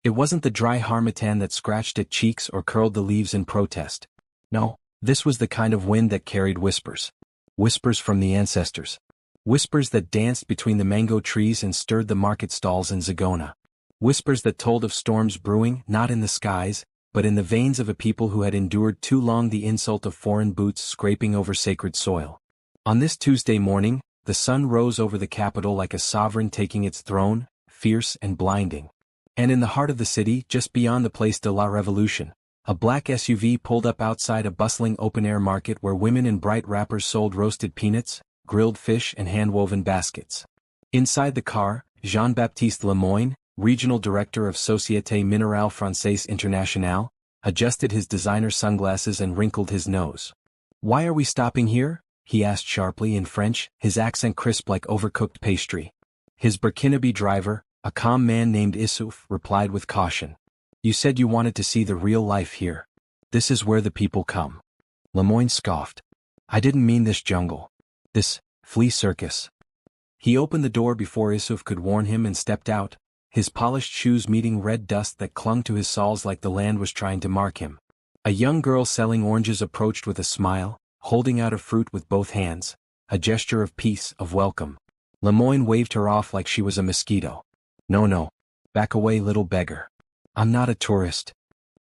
It wasn't the dry harmattan that scratched at cheeks or curled the leaves in protest. No, this was the kind of wind that carried whispers. Whispers from the ancestors. Whispers that danced between the mango trees and stirred the market stalls in Zagona. Whispers that told of storms brewing, not in the skies, but in the veins of a people who had endured too long the insult of foreign boots scraping over sacred soil. On this Tuesday morning, the sun rose over the capital like a sovereign taking its throne, fierce and blinding. And in the heart of the city, just beyond the Place de la Révolution, a black SUV pulled up outside a bustling open-air market where women in bright wrappers sold roasted peanuts, grilled fish and hand-woven baskets. Inside the car, Jean-Baptiste Lemoyne, regional director of Société Minérale Française Internationale, adjusted his designer sunglasses and wrinkled his nose. "Why are we stopping here?" he asked sharply in French, his accent crisp like overcooked pastry. His Burkinabe driver, a calm man named Issouf, replied with caution. "You said you wanted to see the real life here. This is where the people come." Lemoyne scoffed. "I didn't mean this jungle. This flea circus." He opened the door before Issouf could warn him and stepped out, his polished shoes meeting red dust that clung to his soles like the land was trying to mark him. A young girl selling oranges approached with a smile, holding out a fruit with both hands, a gesture of peace, of welcome. Lemoyne waved her off like she was a mosquito. No, back away, little beggar. I'm not a tourist."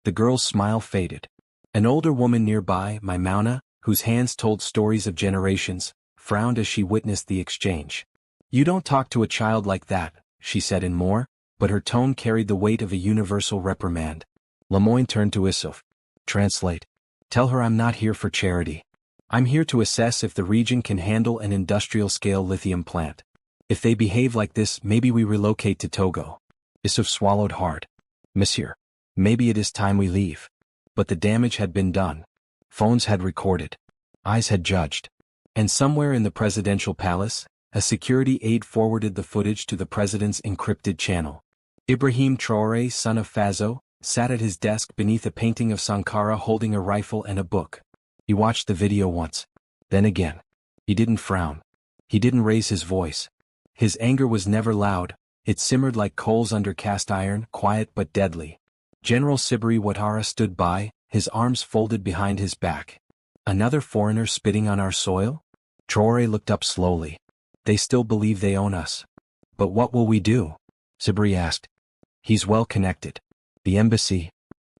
The girl's smile faded. An older woman nearby, Maimouna, whose hands told stories of generations, frowned as she witnessed the exchange. "You don't talk to a child like that," she said in more, but her tone carried the weight of a universal reprimand. Lemoyne turned to Issouf. "Translate. Tell her I'm not here for charity. I'm here to assess if the region can handle an industrial-scale lithium plant. If they behave like this, maybe we relocate to Togo." Issouf swallowed hard. "Monsieur, maybe it is time we leave." But the damage had been done. Phones had recorded. Eyes had judged. And somewhere in the presidential palace, a security aide forwarded the footage to the president's encrypted channel. Ibrahim Traoré, son of Faso, sat at his desk beneath a painting of Sankara holding a rifle and a book. He watched the video once. Then again. He didn't frown. He didn't raise his voice. His anger was never loud. It simmered like coals under cast iron, quiet but deadly. General Sibiri Ouattara stood by, his arms folded behind his back. "Another foreigner spitting on our soil?" Traoré looked up slowly. "They still believe they own us. But what will we do?" Sibiri asked. "He's well connected. The embassy."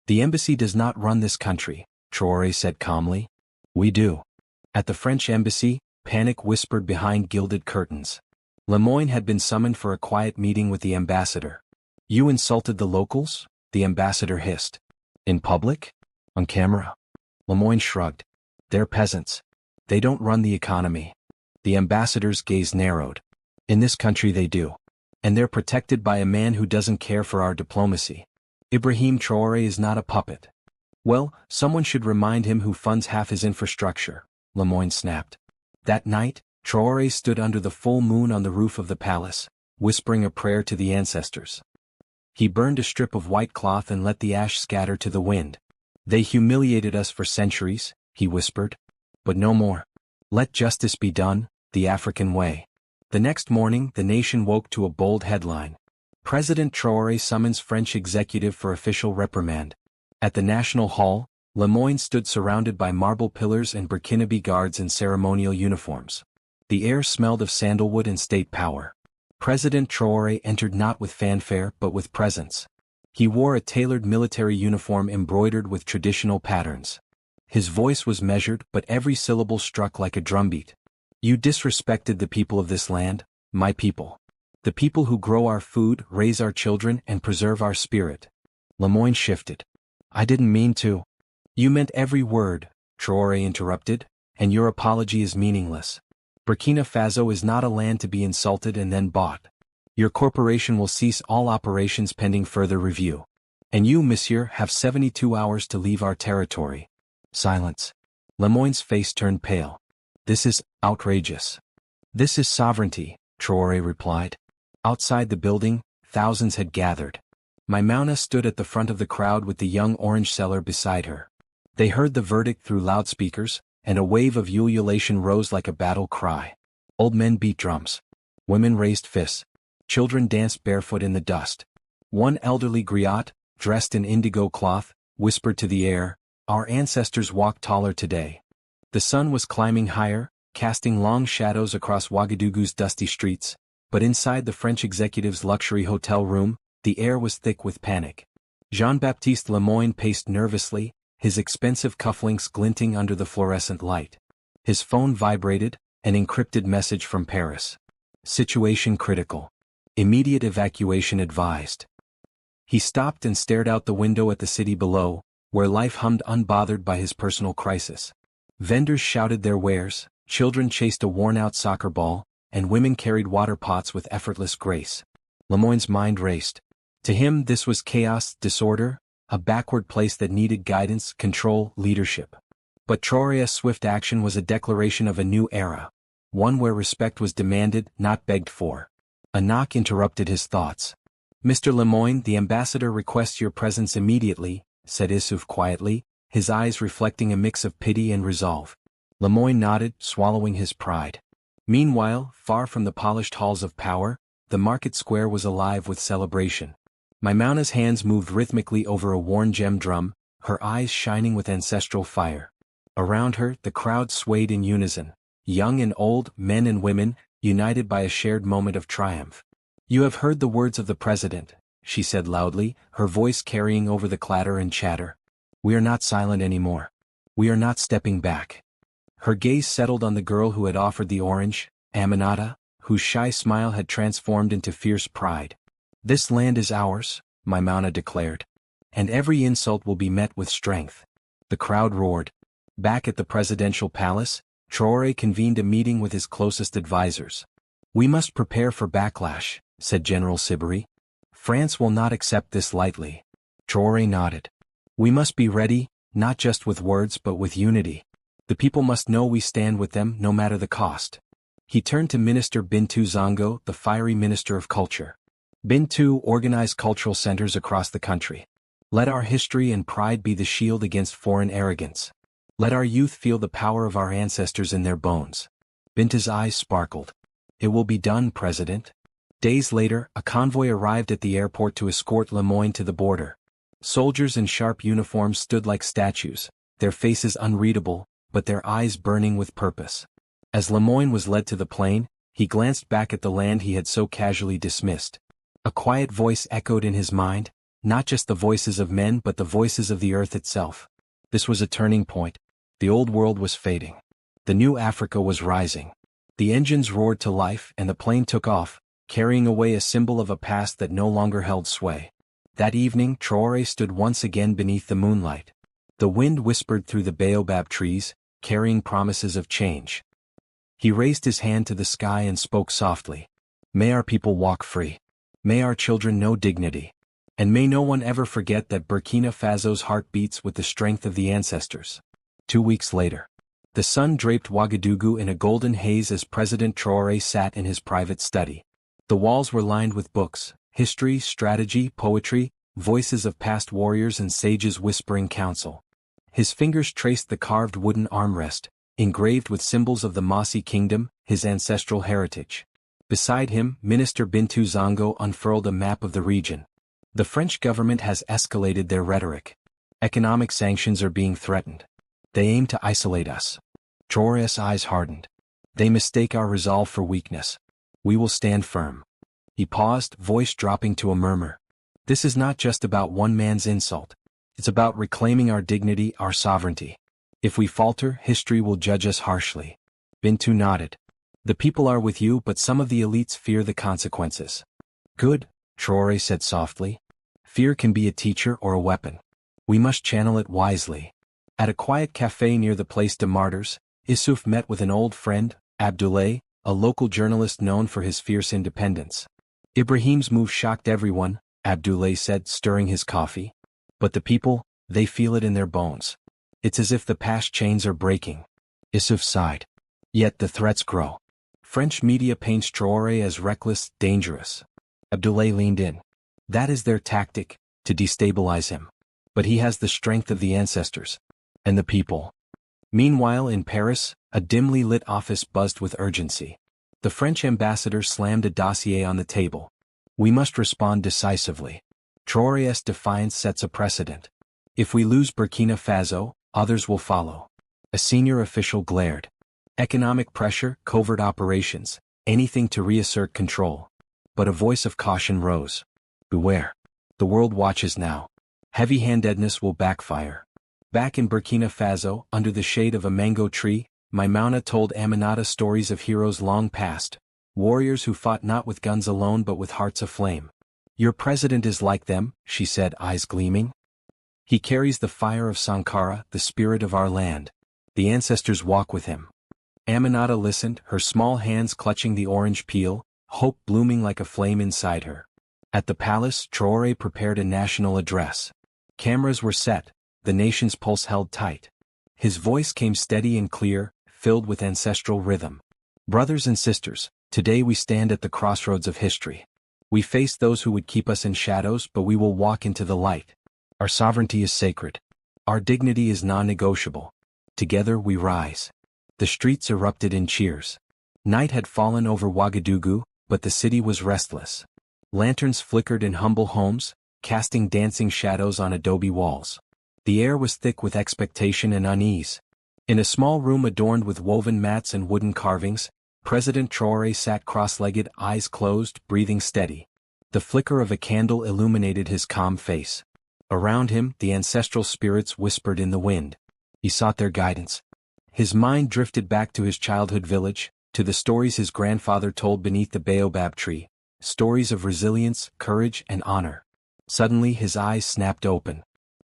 "The embassy does not run this country," Traoré said calmly. "We do." At the French embassy, panic whispered behind gilded curtains. Lemoyne had been summoned for a quiet meeting with the ambassador. "You insulted the locals?" the ambassador hissed. "In public? On camera?" Lemoyne shrugged. "They're peasants. They don't run the economy." The ambassador's gaze narrowed. "In this country they do. And they're protected by a man who doesn't care for our diplomacy. Ibrahim Traoré is not a puppet." "Well, someone should remind him who funds half his infrastructure," Lemoyne snapped. That night, Traoré stood under the full moon on the roof of the palace, whispering a prayer to the ancestors. He burned a strip of white cloth and let the ash scatter to the wind. "They humiliated us for centuries," he whispered. "But no more. Let justice be done, the African way." The next morning, the nation woke to a bold headline. President Traoré summons French executive for official reprimand. At the National Hall, Lemoyne stood surrounded by marble pillars and Burkinabe guards in ceremonial uniforms. The air smelled of sandalwood and state power. President Traoré entered not with fanfare but with presence. He wore a tailored military uniform embroidered with traditional patterns. His voice was measured, but every syllable struck like a drumbeat. "You disrespected the people of this land, my people. The people who grow our food, raise our children, and preserve our spirit." Lemoyne shifted. "I didn't mean to." "You meant every word," Traoré interrupted, "and your apology is meaningless. Burkina Faso is not a land to be insulted and then bought. Your corporation will cease all operations pending further review. And you, monsieur, have 72 hours to leave our territory." Silence. Lemoyne's face turned pale. "This is outrageous." "This is sovereignty," Traoré replied. Outside the building, thousands had gathered. Maimouna stood at the front of the crowd with the young orange seller beside her. They heard the verdict through loudspeakers, and a wave of ululation rose like a battle cry. Old men beat drums. Women raised fists. Children danced barefoot in the dust. One elderly griot, dressed in indigo cloth, whispered to the air, "Our ancestors walked taller today." The sun was climbing higher, casting long shadows across Ouagadougou's dusty streets, but inside the French executive's luxury hotel room, the air was thick with panic. Jean-Baptiste Lemoyne paced nervously, his expensive cufflinks glinting under the fluorescent light. His phone vibrated, an encrypted message from Paris. Situation critical. Immediate evacuation advised. He stopped and stared out the window at the city below, where life hummed unbothered by his personal crisis. Vendors shouted their wares, children chased a worn-out soccer ball, and women carried water pots with effortless grace. Lemoyne's mind raced. To him this was chaos, disorder, a backward place that needed guidance, control, leadership. But Traoré's swift action was a declaration of a new era, one where respect was demanded, not begged for. A knock interrupted his thoughts. "Mr. Lemoyne, the ambassador requests your presence immediately," said Issouf quietly, his eyes reflecting a mix of pity and resolve. Lemoyne nodded, swallowing his pride. Meanwhile, far from the polished halls of power, the market square was alive with celebration. Maimuna's hands moved rhythmically over a worn gem drum, her eyes shining with ancestral fire. Around her, the crowd swayed in unison, young and old, men and women, united by a shared moment of triumph. "You have heard the words of the president," she said loudly, her voice carrying over the clatter and chatter. "We are not silent anymore. We are not stepping back." Her gaze settled on the girl who had offered the orange, Aminata, whose shy smile had transformed into fierce pride. "This land is ours," Maimouna declared. "And every insult will be met with strength." The crowd roared. Back at the presidential palace, Traoré convened a meeting with his closest advisors. "We must prepare for backlash," said General Sibéry. "France will not accept this lightly." Traoré nodded. "We must be ready, not just with words but with unity. The people must know we stand with them no matter the cost." He turned to Minister Bintou Zongo, the fiery Minister of Culture. "Bintou, organize cultural centers across the country. Let our history and pride be the shield against foreign arrogance. Let our youth feel the power of our ancestors in their bones." Bintou's eyes sparkled. "It will be done, President." Days later, a convoy arrived at the airport to escort Lemoyne to the border. Soldiers in sharp uniforms stood like statues, their faces unreadable, but their eyes burning with purpose. As Lemoyne was led to the plane, he glanced back at the land he had so casually dismissed. A quiet voice echoed in his mind, not just the voices of men but the voices of the earth itself. This was a turning point. The old world was fading. The new Africa was rising. The engines roared to life and the plane took off, carrying away a symbol of a past that no longer held sway. That evening Traoré stood once again beneath the moonlight. The wind whispered through the baobab trees, carrying promises of change. He raised his hand to the sky and spoke softly. "May our people walk free. May our children know dignity. And may no one ever forget that Burkina Faso's heart beats with the strength of the ancestors." 2 weeks later, the sun draped Ouagadougou in a golden haze as President Traoré sat in his private study. The walls were lined with books, history, strategy, poetry, voices of past warriors and sages whispering counsel. His fingers traced the carved wooden armrest, engraved with symbols of the Mossi kingdom, his ancestral heritage. Beside him, Minister Bintou Zongo unfurled a map of the region. "The French government has escalated their rhetoric. Economic sanctions are being threatened. They aim to isolate us." Traoré's eyes hardened. "They mistake our resolve for weakness. We will stand firm." He paused, voice dropping to a murmur. "This is not just about one man's insult. It's about reclaiming our dignity, our sovereignty. If we falter, history will judge us harshly." Bintou nodded. "The people are with you but some of the elites fear the consequences." "Good," Traoré said softly. "Fear can be a teacher or a weapon. We must channel it wisely." At a quiet café near the Place des Martyrs, Issouf met with an old friend, Abdoulaye, a local journalist known for his fierce independence. "Ibrahim's move shocked everyone," Abdoulaye said, stirring his coffee. "But the people, they feel it in their bones. It's as if the past chains are breaking." Issouf sighed. "Yet the threats grow. French media paints Traoré as reckless, dangerous." Abdoulaye leaned in. "That is their tactic, to destabilize him. But he has the strength of the ancestors. And the people." Meanwhile in Paris, a dimly lit office buzzed with urgency. The French ambassador slammed a dossier on the table. "We must respond decisively. Traoré's defiance sets a precedent. If we lose Burkina Faso, others will follow. A senior official glared. Economic pressure, covert operations, anything to reassert control. But a voice of caution rose. Beware. The world watches now. Heavy-handedness will backfire. Back in Burkina Faso, under the shade of a mango tree, Maimouna told Aminata stories of heroes long past, warriors who fought not with guns alone but with hearts aflame. Your president is like them, she said, eyes gleaming. He carries the fire of Sankara, the spirit of our land. The ancestors walk with him. Aminata listened, her small hands clutching the orange peel, hope blooming like a flame inside her. At the palace, Traoré prepared a national address. Cameras were set, the nation's pulse held tight. His voice came steady and clear, filled with ancestral rhythm. Brothers and sisters, today we stand at the crossroads of history. We face those who would keep us in shadows, but we will walk into the light. Our sovereignty is sacred. Our dignity is non-negotiable. Together we rise. The streets erupted in cheers. Night had fallen over Ouagadougou, but the city was restless. Lanterns flickered in humble homes, casting dancing shadows on adobe walls. The air was thick with expectation and unease. In a small room adorned with woven mats and wooden carvings, President Traoré sat cross-legged, eyes closed, breathing steady. The flicker of a candle illuminated his calm face. Around him, the ancestral spirits whispered in the wind. He sought their guidance. His mind drifted back to his childhood village, to the stories his grandfather told beneath the baobab tree, stories of resilience, courage, and honor. Suddenly his eyes snapped open.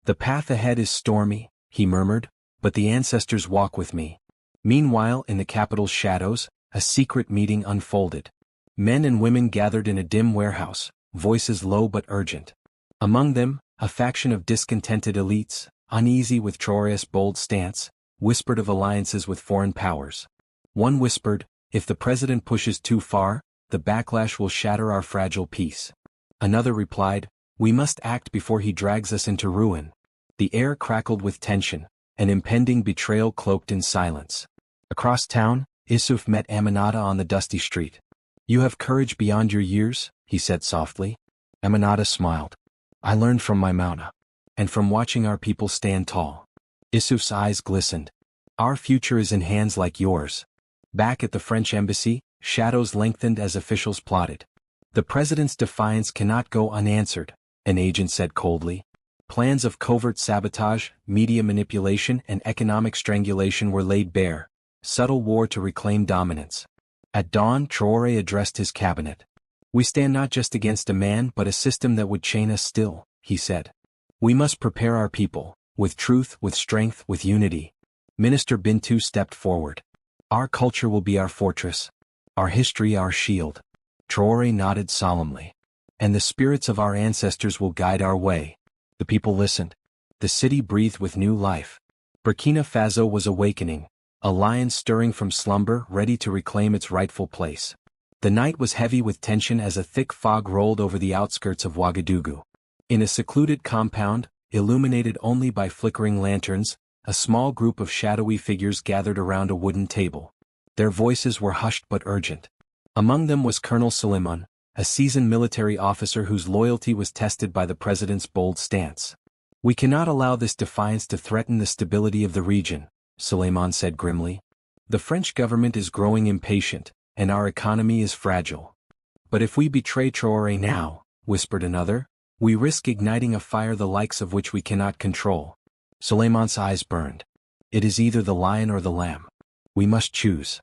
The path ahead is stormy, he murmured, but the ancestors walk with me. Meanwhile, in the capital's shadows, a secret meeting unfolded. Men and women gathered in a dim warehouse, voices low but urgent. Among them, a faction of discontented elites, uneasy with Traoré's bold stance, whispered of alliances with foreign powers. One whispered, if the president pushes too far, the backlash will shatter our fragile peace. Another replied, we must act before he drags us into ruin. The air crackled with tension, an impending betrayal cloaked in silence. Across town, Issouf met Aminata on the dusty street. You have courage beyond your years, he said softly. Aminata smiled. I learned from Maimouna. And from watching our people stand tall. Issouf's eyes glistened. Our future is in hands like yours. Back at the French embassy, shadows lengthened as officials plotted. The president's defiance cannot go unanswered, an agent said coldly. Plans of covert sabotage, media manipulation, and economic strangulation were laid bare. Subtle war to reclaim dominance. At dawn, Traoré addressed his cabinet. We stand not just against a man but a system that would chain us still, he said. We must prepare our people, with truth, with strength, with unity. Minister Bintou stepped forward. Our culture will be our fortress. Our history our shield. Traoré nodded solemnly. And the spirits of our ancestors will guide our way. The people listened. The city breathed with new life. Burkina Faso was awakening, a lion stirring from slumber ready to reclaim its rightful place. The night was heavy with tension as a thick fog rolled over the outskirts of Ouagadougou. In a secluded compound, illuminated only by flickering lanterns, a small group of shadowy figures gathered around a wooden table. Their voices were hushed but urgent. Among them was Colonel Suleiman, a seasoned military officer whose loyalty was tested by the president's bold stance. We cannot allow this defiance to threaten the stability of the region, Suleiman said grimly. The French government is growing impatient, and our economy is fragile. But if we betray Traoré now, whispered another, we risk igniting a fire the likes of which we cannot control. Suleiman's eyes burned. It is either the lion or the lamb. We must choose.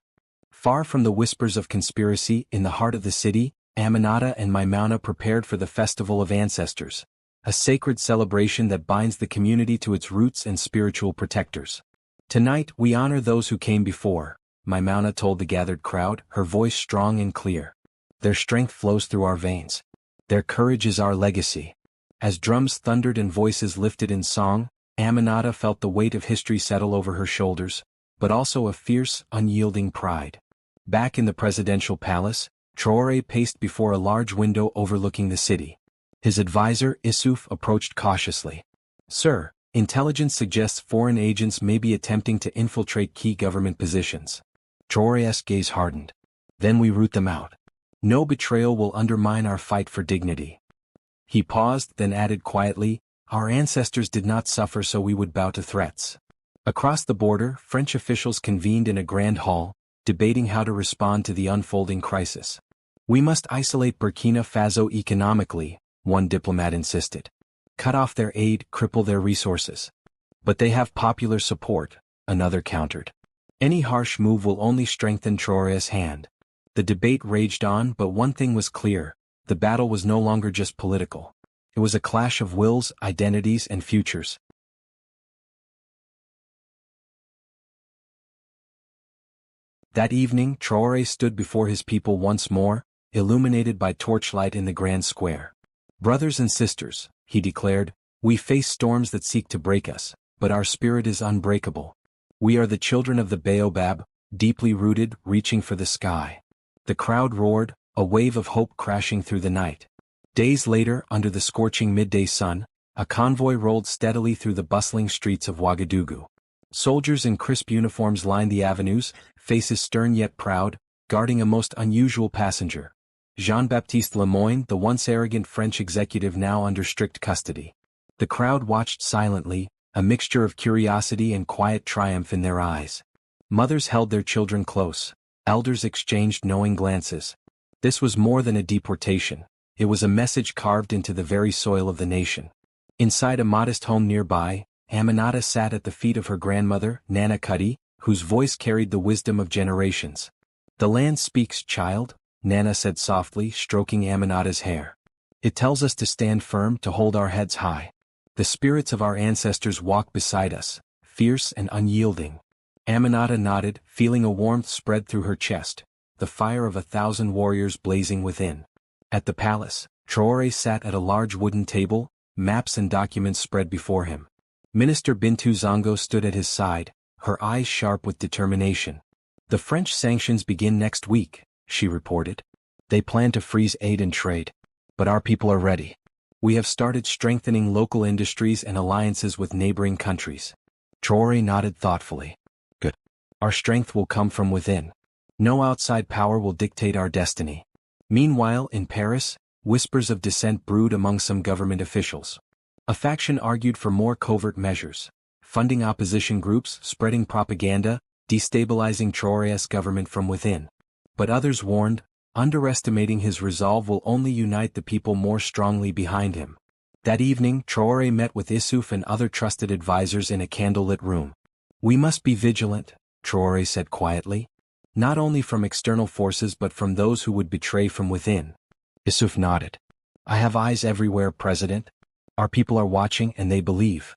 Far from the whispers of conspiracy, in the heart of the city, Aminata and Maimouna prepared for the Festival of Ancestors, a sacred celebration that binds the community to its roots and spiritual protectors. Tonight we honor those who came before, Maimouna told the gathered crowd, her voice strong and clear. Their strength flows through our veins. Their courage is our legacy. As drums thundered and voices lifted in song, Aminata felt the weight of history settle over her shoulders, but also a fierce, unyielding pride. Back in the presidential palace, Traoré paced before a large window overlooking the city. His advisor, Issouf, approached cautiously. Sir, intelligence suggests foreign agents may be attempting to infiltrate key government positions. Traoré's gaze hardened. Then we root them out. No betrayal will undermine our fight for dignity. He paused, then added quietly, "Our ancestors did not suffer so we would bow to threats." Across the border, French officials convened in a grand hall, debating how to respond to the unfolding crisis. "We must isolate Burkina Faso economically," one diplomat insisted. "Cut off their aid, cripple their resources." "But they have popular support," another countered. "Any harsh move will only strengthen Traoré's hand." The debate raged on, but one thing was clear: the battle was no longer just political. It was a clash of wills, identities, and futures. That evening, Traoré stood before his people once more, illuminated by torchlight in the grand square. "Brothers and sisters," he declared, "we face storms that seek to break us, but our spirit is unbreakable. We are the children of the baobab, deeply rooted, reaching for the sky." The crowd roared, a wave of hope crashing through the night. Days later, under the scorching midday sun, a convoy rolled steadily through the bustling streets of Ouagadougou. Soldiers in crisp uniforms lined the avenues, faces stern yet proud, guarding a most unusual passenger. Jean-Baptiste Lemoyne, the once arrogant French executive now under strict custody. The crowd watched silently, a mixture of curiosity and quiet triumph in their eyes. Mothers held their children close. Elders exchanged knowing glances. This was more than a deportation. It was a message carved into the very soil of the nation. Inside a modest home nearby, Aminata sat at the feet of her grandmother, Nana Cuddy, whose voice carried the wisdom of generations. "The land speaks, child," Nana said softly, stroking Aminata's hair. "It tells us to stand firm, to hold our heads high. The spirits of our ancestors walk beside us, fierce and unyielding." Aminata nodded, feeling a warmth spread through her chest, the fire of 1,000 warriors blazing within. At the palace, Traoré sat at a large wooden table, maps and documents spread before him. Minister Bintou Zongo stood at his side, her eyes sharp with determination. "The French sanctions begin next week," she reported. "They plan to freeze aid and trade. But our people are ready. We have started strengthening local industries and alliances with neighboring countries." Traoré nodded thoughtfully. "Good. Our strength will come from within. No outside power will dictate our destiny." Meanwhile, in Paris, whispers of dissent brewed among some government officials. A faction argued for more covert measures, funding opposition groups, spreading propaganda, destabilizing Traoré's government from within. But others warned, underestimating his resolve will only unite the people more strongly behind him. That evening, Traoré met with Issouf and other trusted advisors in a candlelit room. "We must be vigilant," Traoré said quietly. "Not only from external forces but from those who would betray from within." Issouf nodded. "I have eyes everywhere, President. Our people are watching and they believe."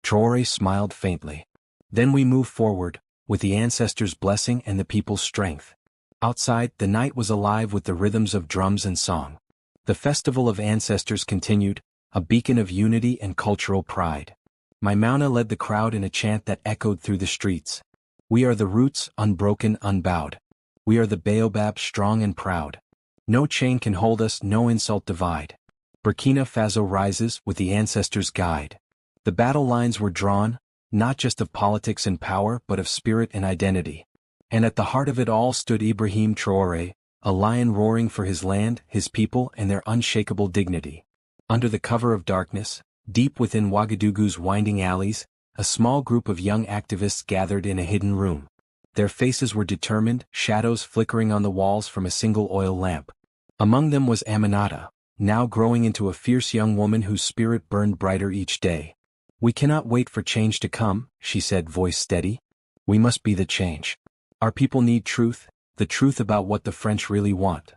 Traoré smiled faintly. "Then we move forward, with the ancestors' blessing and the people's strength." Outside, the night was alive with the rhythms of drums and song. The Festival of Ancestors continued, a beacon of unity and cultural pride. Maimouna led the crowd in a chant that echoed through the streets. "We are the roots, unbroken, unbowed. We are the baobab, strong and proud. No chain can hold us, no insult divide. Burkina Faso rises with the ancestors' guide." The battle lines were drawn, not just of politics and power but of spirit and identity. And at the heart of it all stood Ibrahim Traoré, a lion roaring for his land, his people and their unshakable dignity. Under the cover of darkness, deep within Ouagadougou's winding alleys, a small group of young activists gathered in a hidden room. Their faces were determined, shadows flickering on the walls from a single oil lamp. Among them was Aminata, now growing into a fierce young woman whose spirit burned brighter each day. "We cannot wait for change to come," she said, voice steady. "We must be the change. Our people need truth, the truth about what the French really want."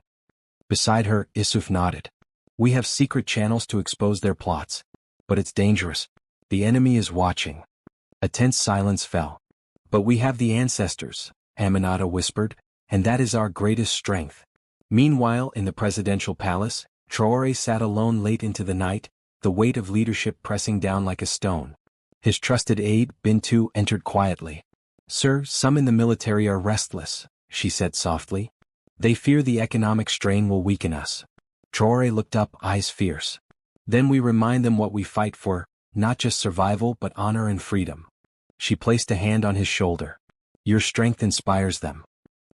Beside her, Issouf nodded. "We have secret channels to expose their plots. But it's dangerous. The enemy is watching." A tense silence fell. "But we have the ancestors," Aminata whispered, "and that is our greatest strength." Meanwhile, in the presidential palace, Traoré sat alone late into the night, the weight of leadership pressing down like a stone. His trusted aide, Bintou, entered quietly. "Sir, some in the military are restless," she said softly. "They fear the economic strain will weaken us." Traoré looked up, eyes fierce. "Then we remind them what we fight for, not just survival but honor and freedom." She placed a hand on his shoulder. "Your strength inspires them."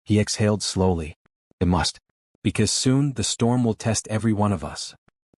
He exhaled slowly. "It must. Because soon the storm will test every one of us."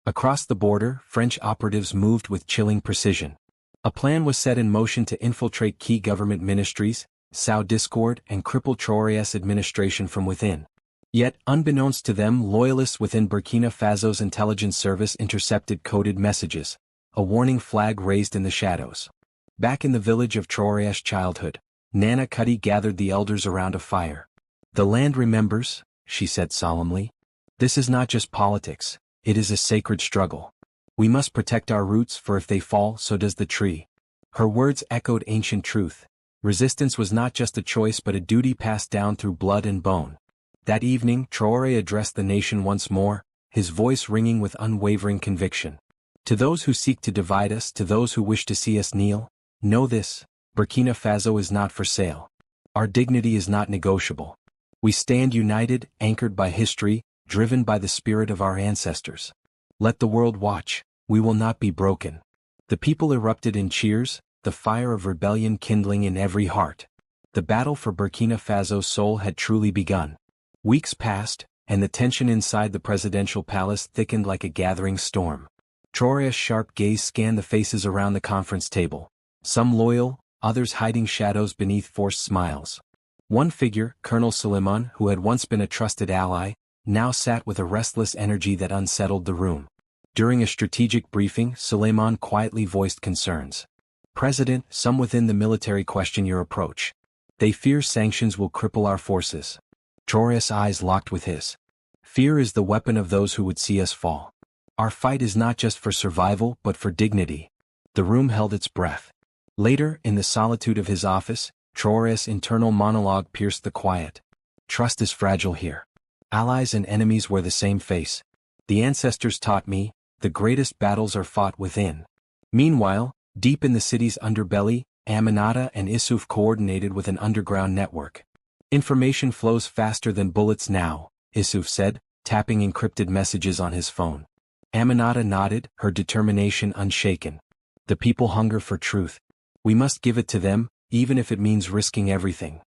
Across the border, French operatives moved with chilling precision. A plan was set in motion to infiltrate key government ministries, sow discord, and cripple Traoré's administration from within. Yet, unbeknownst to them, loyalists within Burkina Faso's intelligence service intercepted coded messages, a warning flag raised in the shadows. Back in the village of Traoré's childhood, Nana Kudi gathered the elders around a fire. "The land remembers," she said solemnly. "This is not just politics, it is a sacred struggle. We must protect our roots, for if they fall, so does the tree." Her words echoed ancient truth. Resistance was not just a choice but a duty passed down through blood and bone. That evening, Traoré addressed the nation once more, his voice ringing with unwavering conviction. "To those who seek to divide us, to those who wish to see us kneel, know this: Burkina Faso is not for sale. Our dignity is not negotiable. We stand united, anchored by history, driven by the spirit of our ancestors. Let the world watch, we will not be broken." The people erupted in cheers, the fire of rebellion kindling in every heart. The battle for Burkina Faso's soul had truly begun. Weeks passed, and the tension inside the presidential palace thickened like a gathering storm. Traoré's sharp gaze scanned the faces around the conference table, some loyal, others hiding shadows beneath forced smiles. One figure, Colonel Suleiman, who had once been a trusted ally, now sat with a restless energy that unsettled the room. During a strategic briefing, Suleiman quietly voiced concerns. "President, some within the military question your approach. They fear sanctions will cripple our forces." Traoré's eyes locked with his. "Fear is the weapon of those who would see us fall. Our fight is not just for survival but for dignity." The room held its breath. Later, in the solitude of his office, Traoré's internal monologue pierced the quiet. "Trust is fragile here. Allies and enemies wear the same face. The ancestors taught me, the greatest battles are fought within." Meanwhile, deep in the city's underbelly, Aminata and Issouf coordinated with an underground network. "Information flows faster than bullets now," Issouf said, tapping encrypted messages on his phone. Aminata nodded, her determination unshaken. "The people hunger for truth. We must give it to them, even if it means risking everything."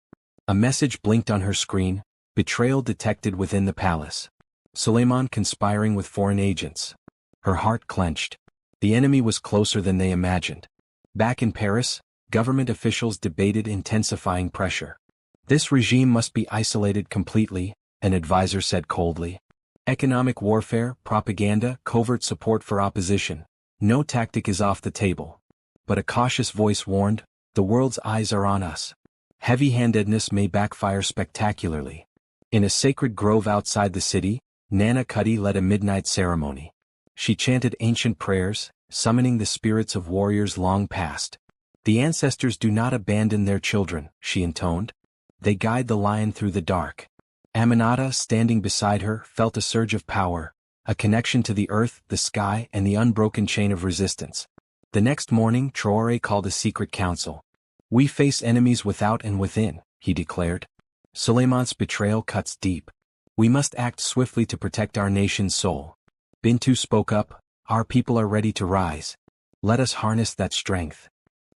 A message blinked on her screen: "Betrayal detected within the palace. Suleiman conspiring with foreign agents." Her heart clenched. The enemy was closer than they imagined. Back in Paris, government officials debated intensifying pressure. "This regime must be isolated completely," an advisor said coldly. "Economic warfare, propaganda, covert support for opposition. No tactic is off the table." But a cautious voice warned, "The world's eyes are on us. Heavy-handedness may backfire spectacularly." In a sacred grove outside the city, Nana Kudi led a midnight ceremony. She chanted ancient prayers, summoning the spirits of warriors long past. "The ancestors do not abandon their children," she intoned. "They guide the lion through the dark." Aminata, standing beside her, felt a surge of power, a connection to the earth, the sky, and the unbroken chain of resistance. The next morning, Traoré called a secret council. "We face enemies without and within," he declared. "Suleiman's betrayal cuts deep. We must act swiftly to protect our nation's soul." Bintou spoke up, "Our people are ready to rise. Let us harness that strength."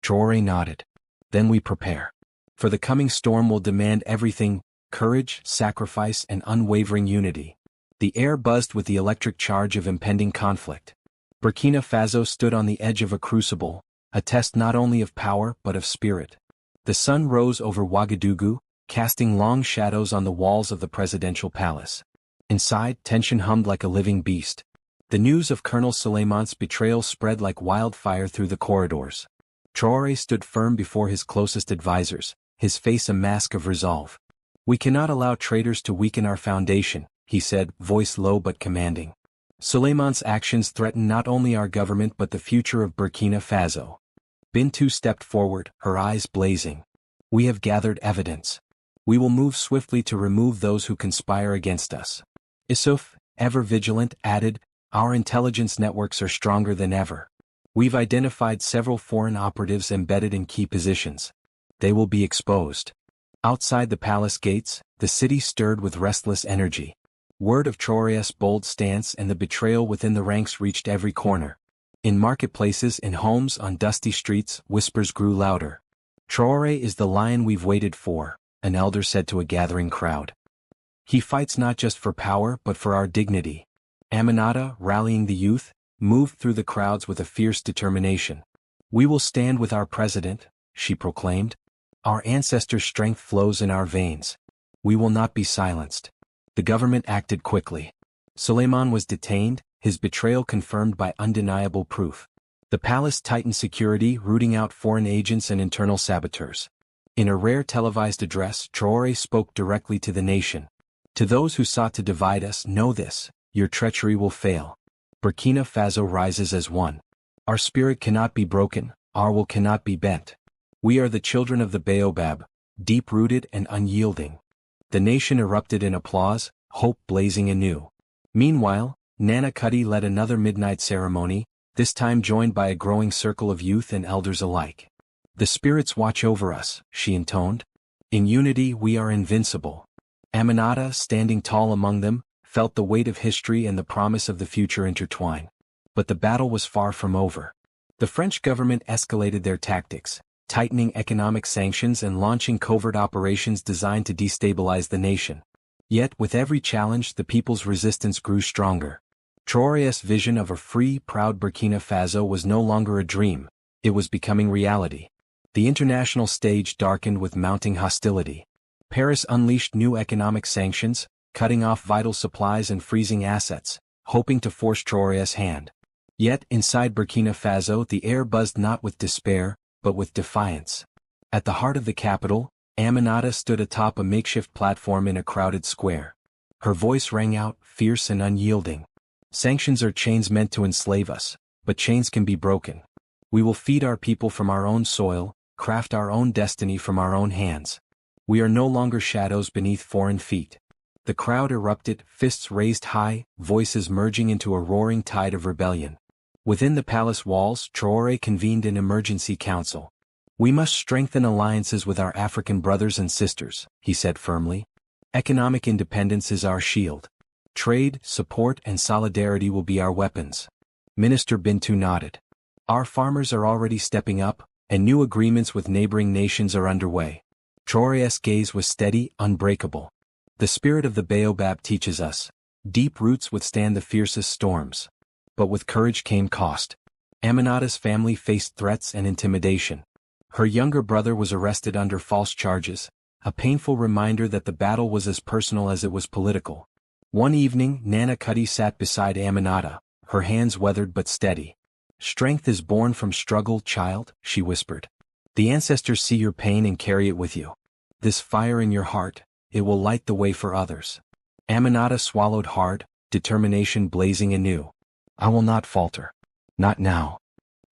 Traoré nodded. "Then we prepare. For the coming storm will demand everything: courage, sacrifice, and unwavering unity." The air buzzed with the electric charge of impending conflict. Burkina Faso stood on the edge of a crucible, a test not only of power but of spirit. The sun rose over Ouagadougou, casting long shadows on the walls of the presidential palace. Inside, tension hummed like a living beast. The news of Colonel Suleiman's betrayal spread like wildfire through the corridors. Traoré stood firm before his closest advisors, his face a mask of resolve. "We cannot allow traitors to weaken our foundation," he said, voice low but commanding. "Suleiman's actions threaten not only our government but the future of Burkina Faso." Bintou stepped forward, her eyes blazing. "We have gathered evidence. We will move swiftly to remove those who conspire against us." Issouf, ever vigilant, added, "Our intelligence networks are stronger than ever. We've identified several foreign operatives embedded in key positions. They will be exposed." Outside the palace gates, the city stirred with restless energy. Word of Traoré's bold stance and the betrayal within the ranks reached every corner. In marketplaces, in homes, on dusty streets, whispers grew louder. "Traoré is the lion we've waited for," an elder said to a gathering crowd. "He fights not just for power but for our dignity." Aminata, rallying the youth, moved through the crowds with a fierce determination. "We will stand with our president," she proclaimed. "Our ancestors' strength flows in our veins. We will not be silenced." The government acted quickly. Suleiman was detained, his betrayal confirmed by undeniable proof. The palace tightened security, rooting out foreign agents and internal saboteurs. In a rare televised address, Traoré spoke directly to the nation. "To those who sought to divide us, know this: your treachery will fail. Burkina Faso rises as one. Our spirit cannot be broken, our will cannot be bent. We are the children of the baobab, deep-rooted and unyielding." The nation erupted in applause, hope blazing anew. Meanwhile, Nana Kutty led another midnight ceremony, this time joined by a growing circle of youth and elders alike. "The spirits watch over us," she intoned. "In unity we are invincible." Aminata, standing tall among them, felt the weight of history and the promise of the future intertwine. But the battle was far from over. The French government escalated their tactics, tightening economic sanctions and launching covert operations designed to destabilize the nation. Yet with every challenge the people's resistance grew stronger. Traoré's vision of a free, proud Burkina Faso was no longer a dream, it was becoming reality. The international stage darkened with mounting hostility. Paris unleashed new economic sanctions, cutting off vital supplies and freezing assets, hoping to force Traoré's hand. Yet inside Burkina Faso the air buzzed not with despair, but with defiance. At the heart of the capital, Aminata stood atop a makeshift platform in a crowded square. Her voice rang out, fierce and unyielding. "Sanctions are chains meant to enslave us, but chains can be broken. We will feed our people from our own soil, craft our own destiny from our own hands. We are no longer shadows beneath foreign feet." The crowd erupted, fists raised high, voices merging into a roaring tide of rebellion. Within the palace walls, Traoré convened an emergency council. "We must strengthen alliances with our African brothers and sisters," he said firmly. "Economic independence is our shield. Trade, support and solidarity will be our weapons." Minister Bintou nodded. "Our farmers are already stepping up, and new agreements with neighboring nations are underway." Traoré's gaze was steady, unbreakable. "The spirit of the baobab teaches us, deep roots withstand the fiercest storms." But with courage came cost. Aminata's family faced threats and intimidation. Her younger brother was arrested under false charges, a painful reminder that the battle was as personal as it was political. One evening, Nana Kutty sat beside Aminata, her hands weathered but steady. "Strength is born from struggle, child," she whispered. "The ancestors see your pain and carry it with you. This fire in your heart, it will light the way for others." Aminata swallowed hard, determination blazing anew. "I will not falter. Not now."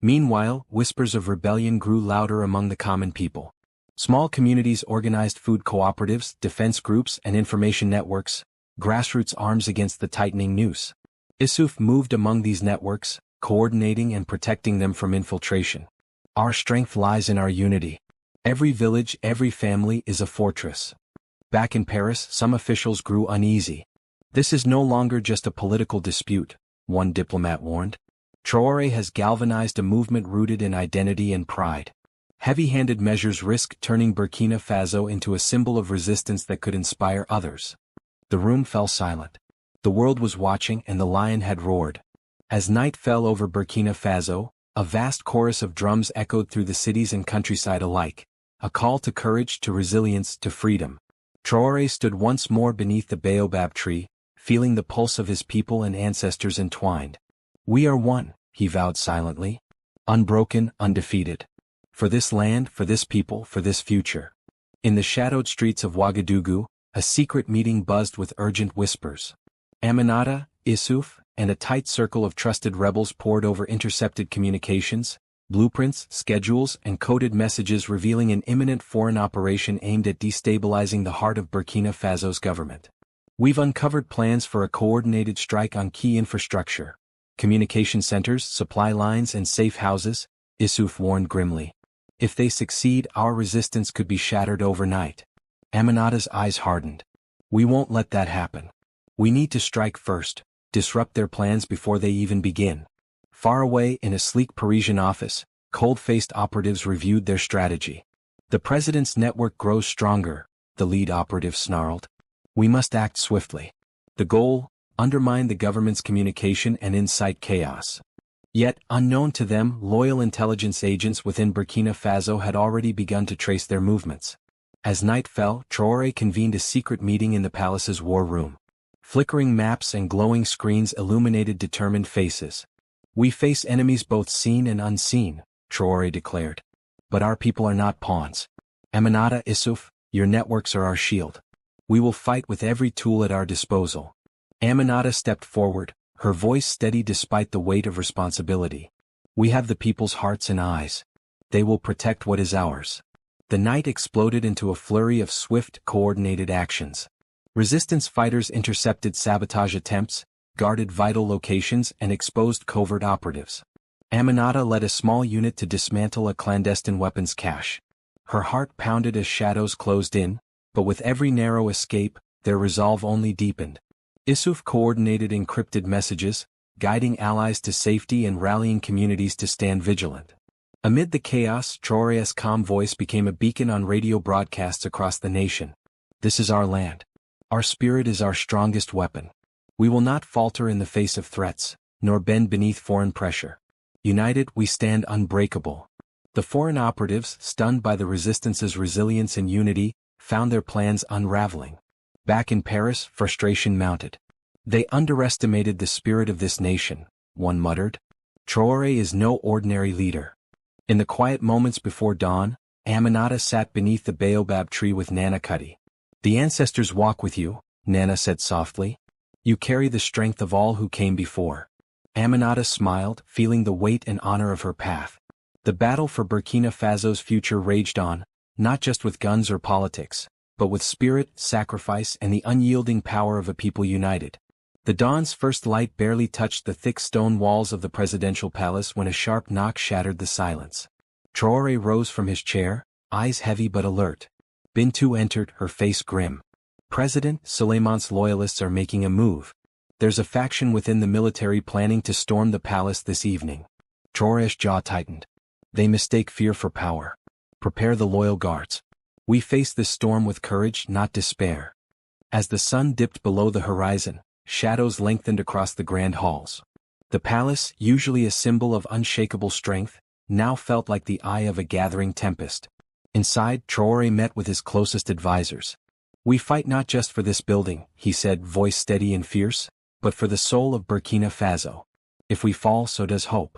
Meanwhile, whispers of rebellion grew louder among the common people. Small communities organized food cooperatives, defense groups and information networks, grassroots arms against the tightening noose. Issouf moved among these networks, coordinating and protecting them from infiltration. "Our strength lies in our unity. Every village, every family is a fortress." Back in Paris, some officials grew uneasy. "This is no longer just a political dispute," one diplomat warned. "Traoré has galvanized a movement rooted in identity and pride. Heavy-handed measures risk turning Burkina Faso into a symbol of resistance that could inspire others." The room fell silent. The world was watching and the lion had roared. As night fell over Burkina Faso, a vast chorus of drums echoed through the cities and countryside alike, a call to courage, to resilience, to freedom. Traoré stood once more beneath the baobab tree, feeling the pulse of his people and ancestors entwined. "We are one," he vowed silently. "Unbroken, undefeated. For this land, for this people, for this future." In the shadowed streets of Ouagadougou, a secret meeting buzzed with urgent whispers. Aminata, Issouf, and a tight circle of trusted rebels pored over intercepted communications, blueprints, schedules, and coded messages revealing an imminent foreign operation aimed at destabilizing the heart of Burkina Faso's government. "We've uncovered plans for a coordinated strike on key infrastructure. Communication centers, supply lines, and safe houses," Issouf warned grimly. "If they succeed, our resistance could be shattered overnight." Aminata's eyes hardened. "We won't let that happen. We need to strike first, disrupt their plans before they even begin." Far away in a sleek Parisian office, cold-faced operatives reviewed their strategy. "The president's network grows stronger," the lead operative snarled. "We must act swiftly. The goal, undermine the government's communication and incite chaos. Yet, unknown to them, loyal intelligence agents within Burkina Faso had already begun to trace their movements. As night fell, Traoré convened a secret meeting in the palace's war room. Flickering maps and glowing screens illuminated determined faces. "We face enemies both seen and unseen," Traoré declared. "But our people are not pawns. Aminata Issouf, your networks are our shield. We will fight with every tool at our disposal." Aminata stepped forward, her voice steady despite the weight of responsibility. "We have the people's hearts and eyes. They will protect what is ours." The night exploded into a flurry of swift, coordinated actions. Resistance fighters intercepted sabotage attempts, guarded vital locations and exposed covert operatives. Aminata led a small unit to dismantle a clandestine weapons cache. Her heart pounded as shadows closed in, but with every narrow escape, their resolve only deepened. Issouf coordinated encrypted messages, guiding allies to safety and rallying communities to stand vigilant. Amid the chaos, Traoré's calm voice became a beacon on radio broadcasts across the nation. "This is our land. Our spirit is our strongest weapon. We will not falter in the face of threats, nor bend beneath foreign pressure. United, we stand unbreakable." The foreign operatives, stunned by the resistance's resilience and unity, found their plans unraveling. Back in Paris, frustration mounted. "They underestimated the spirit of this nation," one muttered. "Traoré is no ordinary leader." In the quiet moments before dawn, Aminata sat beneath the baobab tree with Nana Cuddy. "The ancestors walk with you," Nana said softly. "You carry the strength of all who came before." Aminata smiled, feeling the weight and honor of her path. The battle for Burkina Faso's future raged on, not just with guns or politics, but with spirit, sacrifice and the unyielding power of a people united. The dawn's first light barely touched the thick stone walls of the presidential palace when a sharp knock shattered the silence. Traoré rose from his chair, eyes heavy but alert. Bintou entered, her face grim. "President, Suleiman's loyalists are making a move. There's a faction within the military planning to storm the palace this evening." Traoré's jaw tightened. "They mistake fear for power. Prepare the loyal guards. We face this storm with courage, not despair." As the sun dipped below the horizon, shadows lengthened across the grand halls. The palace, usually a symbol of unshakable strength, now felt like the eye of a gathering tempest. Inside, Traoré met with his closest advisors. "We fight not just for this building," he said, voice steady and fierce, "but for the soul of Burkina Faso. If we fall, so does hope."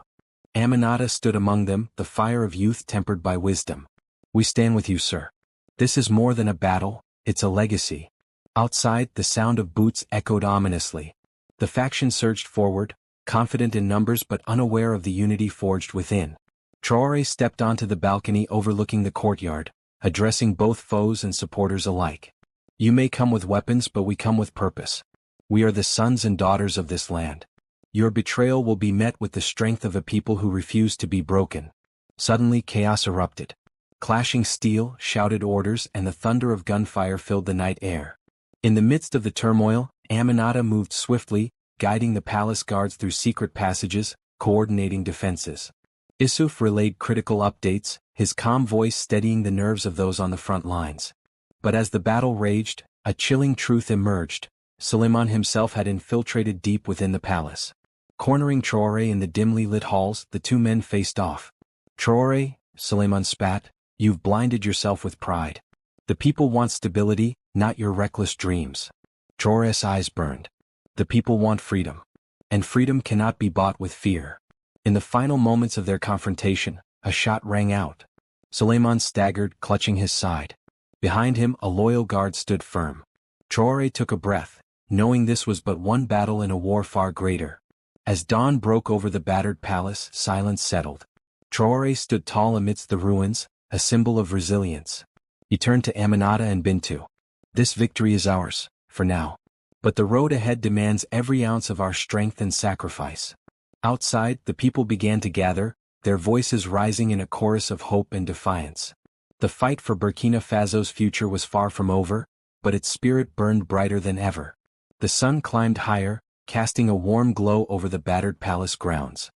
Aminata stood among them, the fire of youth tempered by wisdom. "We stand with you, sir. This is more than a battle, it's a legacy." Outside, the sound of boots echoed ominously. The faction surged forward, confident in numbers but unaware of the unity forged within. Traoré stepped onto the balcony overlooking the courtyard, addressing both foes and supporters alike. "You may come with weapons, but we come with purpose. We are the sons and daughters of this land. Your betrayal will be met with the strength of a people who refuse to be broken." Suddenly chaos erupted. Clashing steel, shouted orders and the thunder of gunfire filled the night air. In the midst of the turmoil, Aminata moved swiftly, guiding the palace guards through secret passages, coordinating defenses. Issouf relayed critical updates, his calm voice steadying the nerves of those on the front lines. But as the battle raged, a chilling truth emerged. Suleiman himself had infiltrated deep within the palace. Cornering Traoré in the dimly lit halls, the two men faced off. "Traoré," Suleiman spat, "you've blinded yourself with pride. The people want stability, not your reckless dreams." Traoré's eyes burned. "The people want freedom. And freedom cannot be bought with fear." In the final moments of their confrontation, a shot rang out. Suleiman staggered, clutching his side. Behind him, a loyal guard stood firm. Traoré took a breath, knowing this was but one battle in a war far greater. As dawn broke over the battered palace, silence settled. Traoré stood tall amidst the ruins, a symbol of resilience. He turned to Aminata and Bintou. "This victory is ours, for now. But the road ahead demands every ounce of our strength and sacrifice." Outside, the people began to gather, their voices rising in a chorus of hope and defiance. The fight for Burkina Faso's future was far from over, but its spirit burned brighter than ever. The sun climbed higher, casting a warm glow over the battered palace grounds.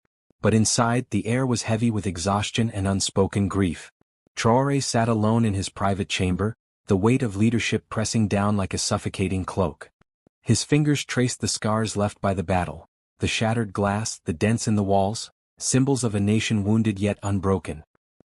But inside, the air was heavy with exhaustion and unspoken grief. Traoré sat alone in his private chamber, the weight of leadership pressing down like a suffocating cloak. His fingers traced the scars left by the battle, the shattered glass, the dents in the walls, symbols of a nation wounded yet unbroken.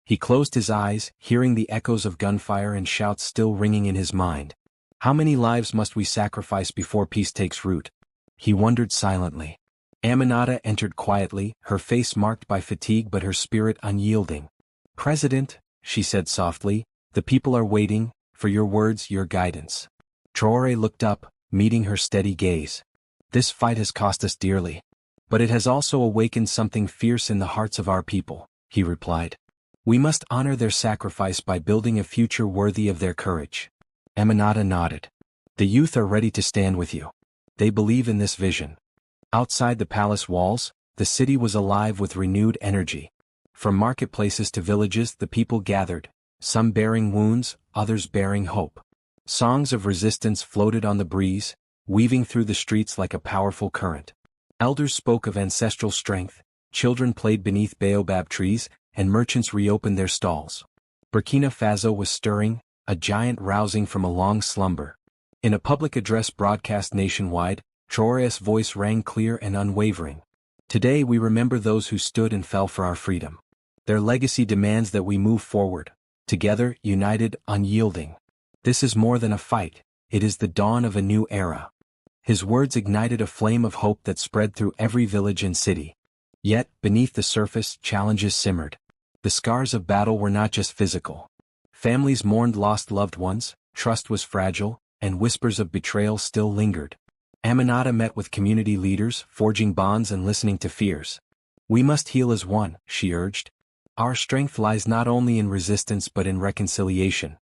He closed his eyes, hearing the echoes of gunfire and shouts still ringing in his mind. How many lives must we sacrifice before peace takes root? He wondered silently. Aminata entered quietly, her face marked by fatigue but her spirit unyielding. "President," she said softly, "the people are waiting, for your words, your guidance." Traoré looked up, meeting her steady gaze. "This fight has cost us dearly. But it has also awakened something fierce in the hearts of our people," he replied. "We must honor their sacrifice by building a future worthy of their courage." Aminata nodded. "The youth are ready to stand with you. They believe in this vision." Outside the palace walls, the city was alive with renewed energy. From marketplaces to villages the people gathered, some bearing wounds, others bearing hope. Songs of resistance floated on the breeze, weaving through the streets like a powerful current. Elders spoke of ancestral strength, children played beneath baobab trees, and merchants reopened their stalls. Burkina Faso was stirring, a giant rousing from a long slumber. In a public address broadcast nationwide, Traoré's voice rang clear and unwavering. "Today we remember those who stood and fell for our freedom. Their legacy demands that we move forward, together, united, unyielding. This is more than a fight, it is the dawn of a new era." His words ignited a flame of hope that spread through every village and city. Yet, beneath the surface, challenges simmered. The scars of battle were not just physical. Families mourned lost loved ones, trust was fragile, and whispers of betrayal still lingered. Aminata met with community leaders, forging bonds and listening to fears. "We must heal as one," she urged. "Our strength lies not only in resistance but in reconciliation."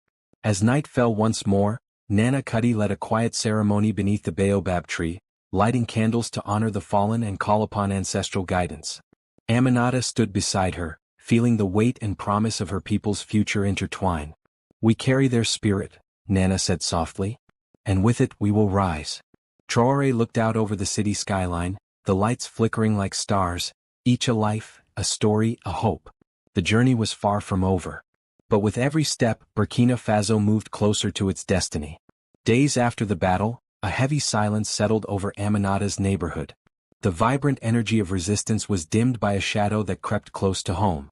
As night fell once more, Nana Kudi led a quiet ceremony beneath the baobab tree, lighting candles to honor the fallen and call upon ancestral guidance. Aminata stood beside her, feeling the weight and promise of her people's future intertwine. "We carry their spirit," Nana said softly. "And with it we will rise." Traoré looked out over the city skyline, the lights flickering like stars, each a life, a story, a hope. The journey was far from over. But with every step, Burkina Faso moved closer to its destiny. Days after the battle, a heavy silence settled over Aminata's neighborhood. The vibrant energy of resistance was dimmed by a shadow that crept close to home.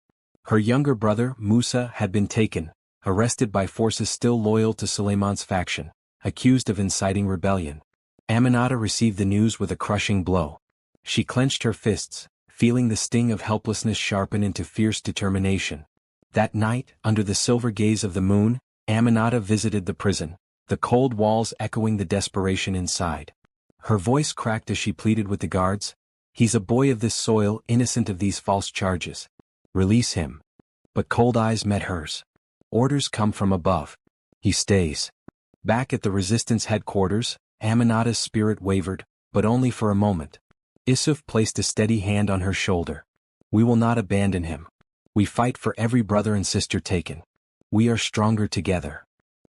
Her younger brother, Moussa, had been taken, arrested by forces still loyal to Suleiman's faction, accused of inciting rebellion. Aminata received the news with a crushing blow. She clenched her fists, feeling the sting of helplessness sharpen into fierce determination. That night, under the silver gaze of the moon, Aminata visited the prison, the cold walls echoing the desperation inside. Her voice cracked as she pleaded with the guards. "He's a boy of this soil, innocent of these false charges. Release him." But cold eyes met hers. "Orders come from above. He stays." Back at the resistance headquarters, Aminata's spirit wavered, but only for a moment. Issouf placed a steady hand on her shoulder. "We will not abandon him. We fight for every brother and sister taken. We are stronger together."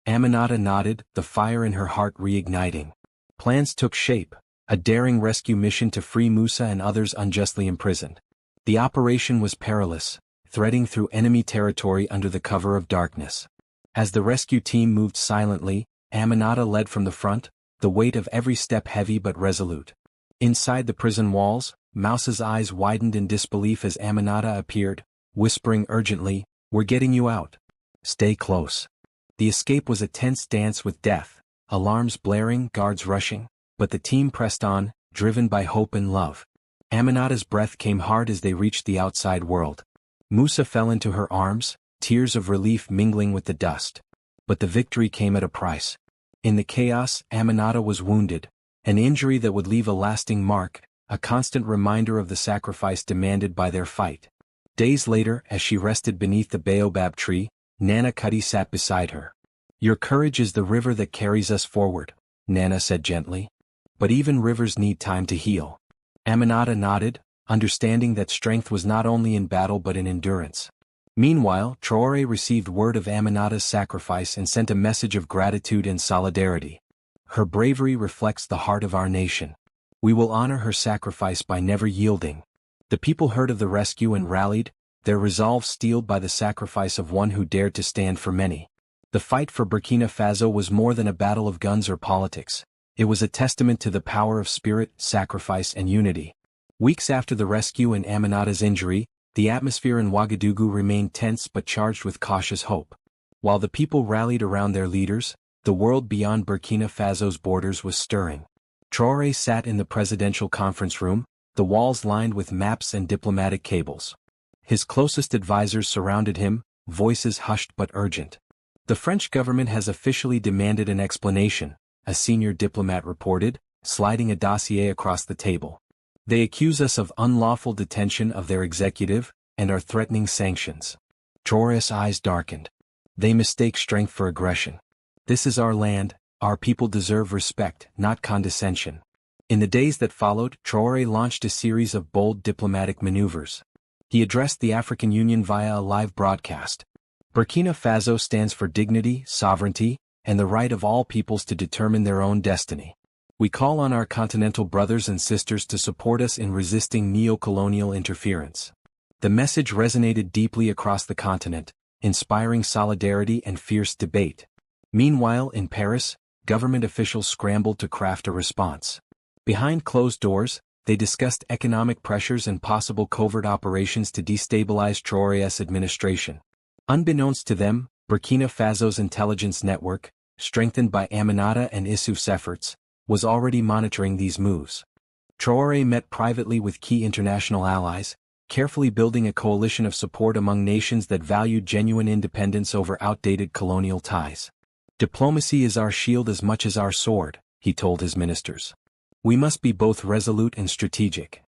Aminata nodded, the fire in her heart reigniting. Plans took shape, a daring rescue mission to free Moussa and others unjustly imprisoned. The operation was perilous, threading through enemy territory under the cover of darkness. As the rescue team moved silently, Aminata led from the front, the weight of every step heavy but resolute. Inside the prison walls, Mousa's eyes widened in disbelief as Aminata appeared, whispering urgently, "We're getting you out. Stay close." The escape was a tense dance with death, alarms blaring, guards rushing, but the team pressed on, driven by hope and love. Aminata's breath came hard as they reached the outside world. Moussa fell into her arms, tears of relief mingling with the dust. But the victory came at a price. In the chaos, Aminata was wounded, an injury that would leave a lasting mark, a constant reminder of the sacrifice demanded by their fight. Days later, as she rested beneath the baobab tree, Nana Kudi sat beside her. "Your courage is the river that carries us forward," Nana said gently. "But even rivers need time to heal." Aminata nodded, understanding that strength was not only in battle but in endurance. Meanwhile, Traoré received word of Aminata's sacrifice and sent a message of gratitude and solidarity. "Her bravery reflects the heart of our nation. We will honor her sacrifice by never yielding." The people heard of the rescue and rallied, their resolve steeled by the sacrifice of one who dared to stand for many. The fight for Burkina Faso was more than a battle of guns or politics. It was a testament to the power of spirit, sacrifice and unity. Weeks after the rescue and Aminata's injury, the atmosphere in Ouagadougou remained tense but charged with cautious hope. While the people rallied around their leaders, the world beyond Burkina Faso's borders was stirring. Traoré sat in the presidential conference room, the walls lined with maps and diplomatic cables. His closest advisors surrounded him, voices hushed but urgent. The French government has officially demanded an explanation, a senior diplomat reported, sliding a dossier across the table. They accuse us of unlawful detention of their executive, and are threatening sanctions. Traoré's eyes darkened. They mistake strength for aggression. This is our land, our people deserve respect, not condescension. In the days that followed, Traoré launched a series of bold diplomatic maneuvers. He addressed the African Union via a live broadcast. Burkina Faso stands for dignity, sovereignty, and the right of all peoples to determine their own destiny. We call on our continental brothers and sisters to support us in resisting neo-colonial interference. The message resonated deeply across the continent, inspiring solidarity and fierce debate. Meanwhile, in Paris, government officials scrambled to craft a response. Behind closed doors, they discussed economic pressures and possible covert operations to destabilize Traoré's administration. Unbeknownst to them, Burkina Faso's intelligence network, strengthened by Aminata and Issouf's efforts, was already monitoring these moves. Traoré met privately with key international allies, carefully building a coalition of support among nations that valued genuine independence over outdated colonial ties. Diplomacy is our shield as much as our sword, he told his ministers. We must be both resolute and strategic.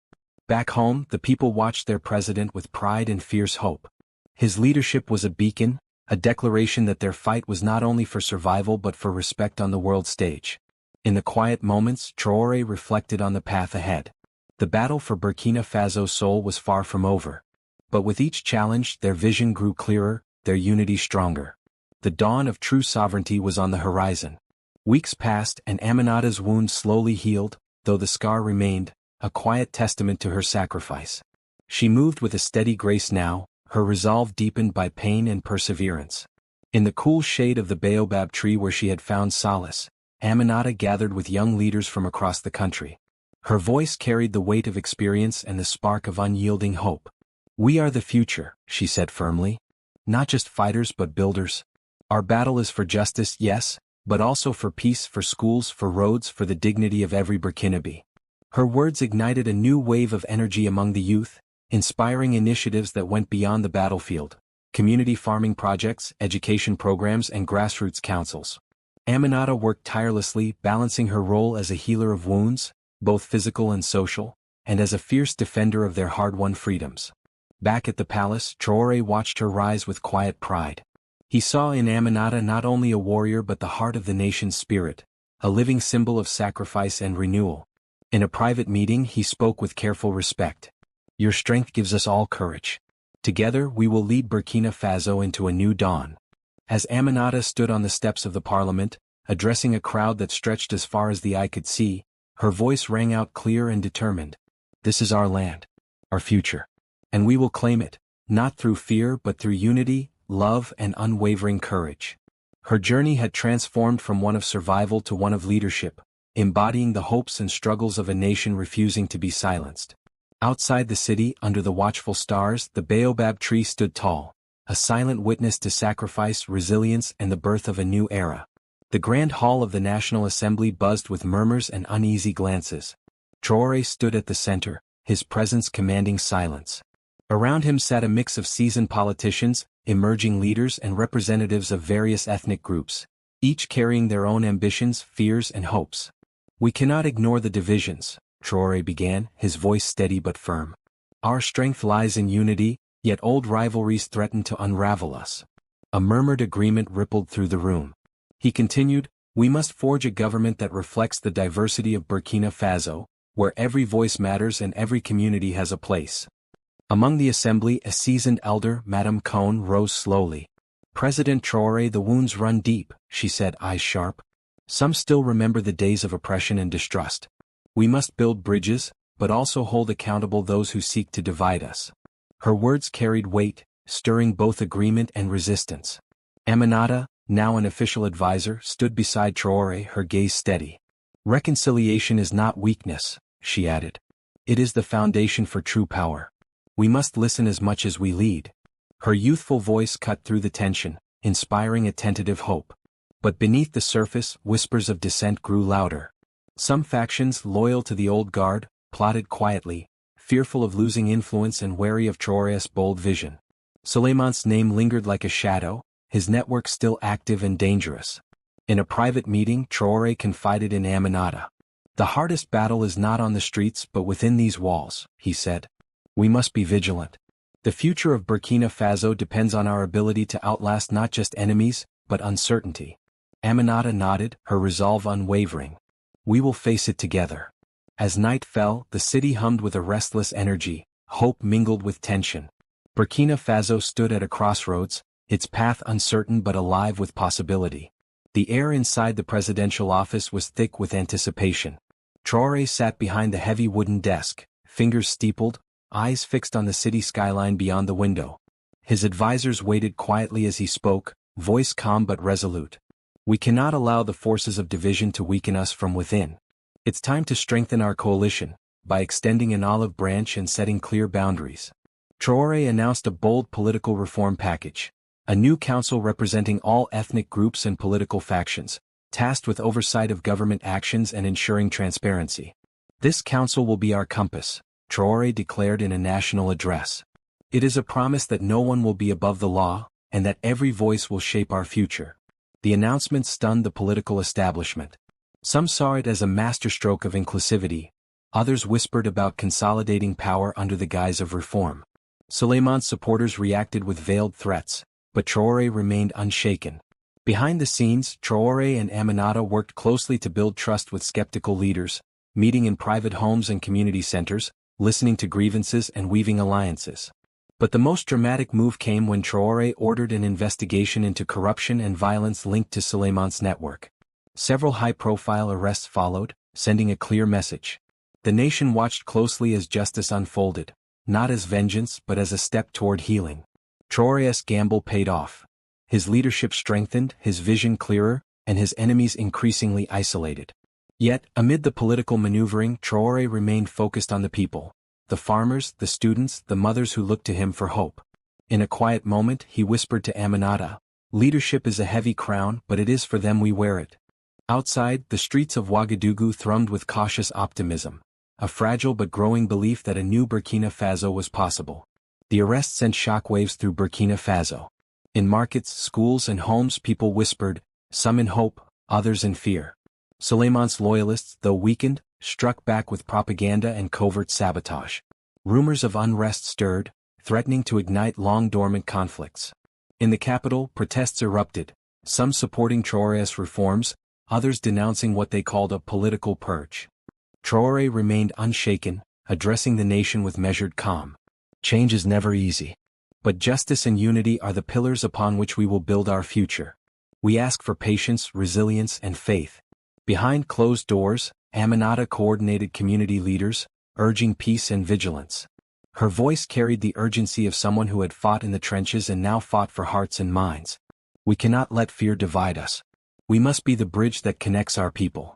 Back home, the people watched their president with pride and fierce hope. His leadership was a beacon, a declaration that their fight was not only for survival but for respect on the world stage. In the quiet moments, Traoré reflected on the path ahead. The battle for Burkina Faso's soul was far from over. But with each challenge, their vision grew clearer, their unity stronger. The dawn of true sovereignty was on the horizon. Weeks passed and Aminata's wound slowly healed, though the scar remained, a quiet testament to her sacrifice. She moved with a steady grace now, her resolve deepened by pain and perseverance. In the cool shade of the baobab tree where she had found solace, Aminata gathered with young leaders from across the country. Her voice carried the weight of experience and the spark of unyielding hope. We are the future, she said firmly. Not just fighters but builders. Our battle is for justice, yes, but also for peace, for schools, for roads, for the dignity of every Burkinabe. Her words ignited a new wave of energy among the youth, inspiring initiatives that went beyond the battlefield, community farming projects, education programs and grassroots councils. Aminata worked tirelessly, balancing her role as a healer of wounds, both physical and social, and as a fierce defender of their hard-won freedoms. Back at the palace, Traoré watched her rise with quiet pride. He saw in Aminata not only a warrior but the heart of the nation's spirit, a living symbol of sacrifice and renewal. In a private meeting, he spoke with careful respect. Your strength gives us all courage. Together we will lead Burkina Faso into a new dawn. As Aminata stood on the steps of the parliament, addressing a crowd that stretched as far as the eye could see, her voice rang out clear and determined. This is our land, our future. And we will claim it, not through fear but through unity, love and unwavering courage. Her journey had transformed from one of survival to one of leadership, embodying the hopes and struggles of a nation refusing to be silenced. Outside the city, under the watchful stars, the baobab tree stood tall, a silent witness to sacrifice, resilience and the birth of a new era. The grand hall of the National Assembly buzzed with murmurs and uneasy glances. Traoré stood at the center, his presence commanding silence. Around him sat a mix of seasoned politicians, emerging leaders and representatives of various ethnic groups, each carrying their own ambitions, fears and hopes. We cannot ignore the divisions, Traoré began, his voice steady but firm. Our strength lies in unity, yet old rivalries threaten to unravel us. A murmured agreement rippled through the room. He continued, we must forge a government that reflects the diversity of Burkina Faso, where every voice matters and every community has a place. Among the assembly, a seasoned elder, Madame Cohn, rose slowly. President Traoré, the wounds run deep, she said, eyes sharp. Some still remember the days of oppression and distrust. We must build bridges, but also hold accountable those who seek to divide us. Her words carried weight, stirring both agreement and resistance. Aminata, now an official advisor, stood beside Traoré, her gaze steady. Reconciliation is not weakness, she added. It is the foundation for true power. We must listen as much as we lead. Her youthful voice cut through the tension, inspiring a tentative hope. But beneath the surface, whispers of dissent grew louder. Some factions, loyal to the old guard, plotted quietly, fearful of losing influence and wary of Traoré's bold vision. Souleiman's name lingered like a shadow, his network still active and dangerous. In a private meeting, Traoré confided in Aminata. The hardest battle is not on the streets but within these walls, he said. We must be vigilant. The future of Burkina Faso depends on our ability to outlast not just enemies, but uncertainty. Aminata nodded, her resolve unwavering. We will face it together. As night fell, the city hummed with a restless energy, hope mingled with tension. Burkina Faso stood at a crossroads, its path uncertain but alive with possibility. The air inside the presidential office was thick with anticipation. Traoré sat behind the heavy wooden desk, fingers steepled, eyes fixed on the city skyline beyond the window. His advisors waited quietly as he spoke, voice calm but resolute. We cannot allow the forces of division to weaken us from within. It's time to strengthen our coalition, by extending an olive branch and setting clear boundaries. Traoré announced a bold political reform package. A new council representing all ethnic groups and political factions, tasked with oversight of government actions and ensuring transparency. This council will be our compass, Traoré declared in a national address. It is a promise that no one will be above the law, and that every voice will shape our future. The announcement stunned the political establishment. Some saw it as a masterstroke of inclusivity, others whispered about consolidating power under the guise of reform. Souleiman's supporters reacted with veiled threats, but Traoré remained unshaken. Behind the scenes, Traoré and Aminata worked closely to build trust with skeptical leaders, meeting in private homes and community centers, listening to grievances and weaving alliances. But the most dramatic move came when Traoré ordered an investigation into corruption and violence linked to Souleiman's network. Several high-profile arrests followed, sending a clear message. The nation watched closely as justice unfolded, not as vengeance but as a step toward healing. Traoré's gamble paid off. His leadership strengthened, his vision clearer, and his enemies increasingly isolated. Yet, amid the political maneuvering, Traoré remained focused on the people. The farmers, the students, the mothers who looked to him for hope. In a quiet moment, he whispered to Aminata, "Leadership is a heavy crown, but it is for them we wear it." Outside, the streets of Ouagadougou thrummed with cautious optimism, a fragile but growing belief that a new Burkina Faso was possible. The arrest sent shockwaves through Burkina Faso. In markets, schools and homes people whispered, some in hope, others in fear. Souleiman's loyalists, though weakened, struck back with propaganda and covert sabotage. Rumors of unrest stirred, threatening to ignite long-dormant conflicts. In the capital, protests erupted, some supporting Traoré's reforms, others denouncing what they called a political purge. Traoré remained unshaken, addressing the nation with measured calm. Change is never easy. But justice and unity are the pillars upon which we will build our future. We ask for patience, resilience, and faith. Behind closed doors, Aminata coordinated community leaders, urging peace and vigilance. Her voice carried the urgency of someone who had fought in the trenches and now fought for hearts and minds. We cannot let fear divide us. We must be the bridge that connects our people.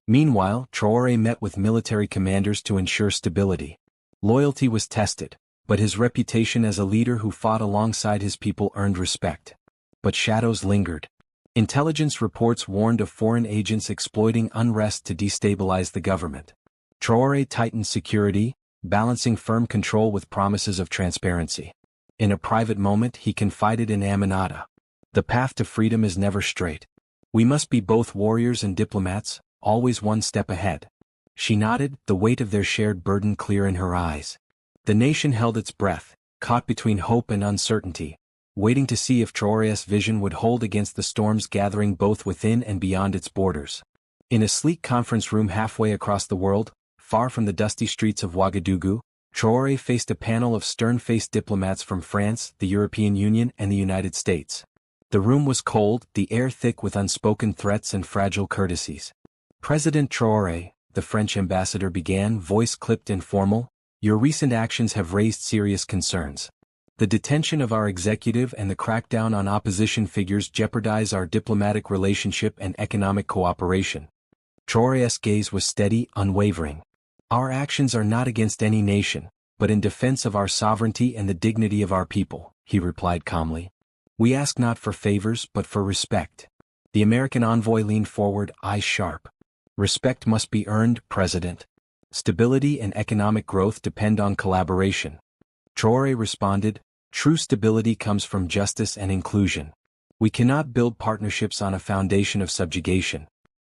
Meanwhile, Traoré met with military commanders to ensure stability. Loyalty was tested, but his reputation as a leader who fought alongside his people earned respect. But shadows lingered. Intelligence reports warned of foreign agents exploiting unrest to destabilize the government. Traoré tightened security, balancing firm control with promises of transparency. In a private moment, he confided in Aminata. The path to freedom is never straight. We must be both warriors and diplomats, always one step ahead. She nodded, the weight of their shared burden clear in her eyes. The nation held its breath, caught between hope and uncertainty, waiting to see if Traoré's vision would hold against the storms gathering both within and beyond its borders. In a sleek conference room halfway across the world, far from the dusty streets of Ouagadougou, Traoré faced a panel of stern-faced diplomats from France, the European Union, and the United States. The room was cold, the air thick with unspoken threats and fragile courtesies. President Traoré, the French ambassador began, voice clipped and formal, "Your recent actions have raised serious concerns. The detention of our executive and the crackdown on opposition figures jeopardize our diplomatic relationship and economic cooperation. Traoré's gaze was steady, unwavering. Our actions are not against any nation, but in defense of our sovereignty and the dignity of our people, he replied calmly. We ask not for favors but for respect. The American envoy leaned forward, eyes sharp. Respect must be earned, President. Stability and economic growth depend on collaboration. Traoré responded, true stability comes from justice and inclusion. We cannot build partnerships on a foundation of subjugation.